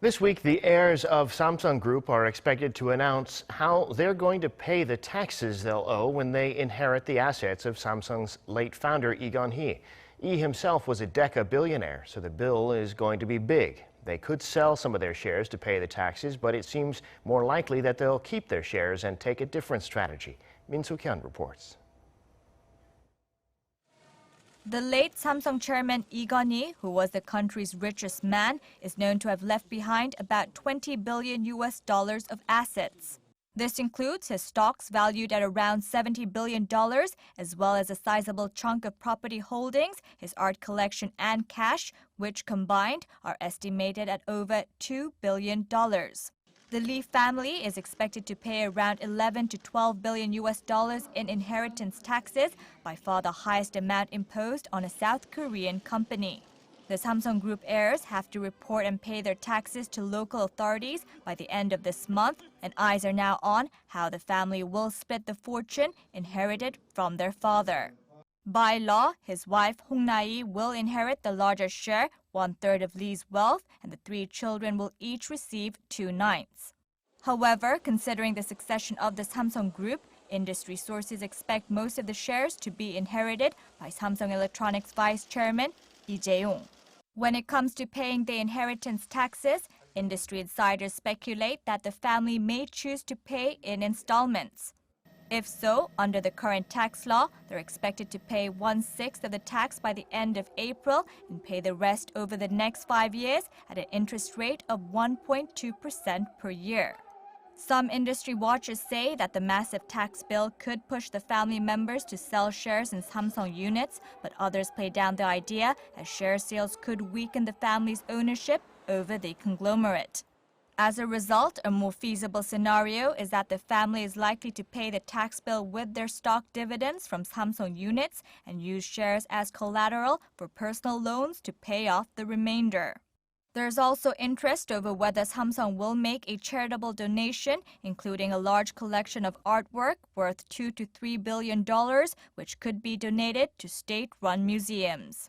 This week, the heirs of Samsung Group are expected to announce how they're going to pay the taxes they'll owe when they inherit the assets of Samsung's late founder, Lee Kun-hee. Lee himself was a deca-billionaire, so the bill is going to be big. They could sell some of their shares to pay the taxes, but it seems more likely that they'll keep their shares and take a different strategy. Suk-hyen reports. The late Samsung Chairman Lee Kun-hee, who was the country's richest man, is known to have left behind about $20 billion of assets. This includes his stocks valued at around $70 billion, as well as a sizable chunk of property holdings, his art collection and cash, which combined are estimated at over $2 billion. The Lee family is expected to pay around $11 to $12 billion in inheritance taxes, by far the highest amount imposed on a South Korean company. The Samsung Group heirs have to report and pay their taxes to local authorities by the end of this month, and eyes are now on how the family will split the fortune inherited from their father. By law, his wife Hong Na-hee will inherit the larger share, 1/3 of Lee's wealth, and the 3 children will each receive 2/9. However, considering the succession of the Samsung Group, industry sources expect most of the shares to be inherited by Samsung Electronics Vice Chairman Lee Jae-yong. When it comes to paying the inheritance taxes, industry insiders speculate that the family may choose to pay in installments. If so, under the current tax law, they're expected to pay 1/6 of the tax by the end of April and pay the rest over the next 5 years at an interest rate of 1.2% per year. Some industry watchers say that the massive tax bill could push the family members to sell shares in Samsung units, but others play down the idea as share sales could weaken the family's ownership over the conglomerate. As a result, a more feasible scenario is that the family is likely to pay the tax bill with their stock dividends from Samsung units and use shares as collateral for personal loans to pay off the remainder. There's also interest over whether Samsung will make a charitable donation, including a large collection of artwork worth $2 to $3 billion, which could be donated to state-run museums.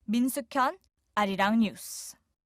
Suk-hyen, Arirang News.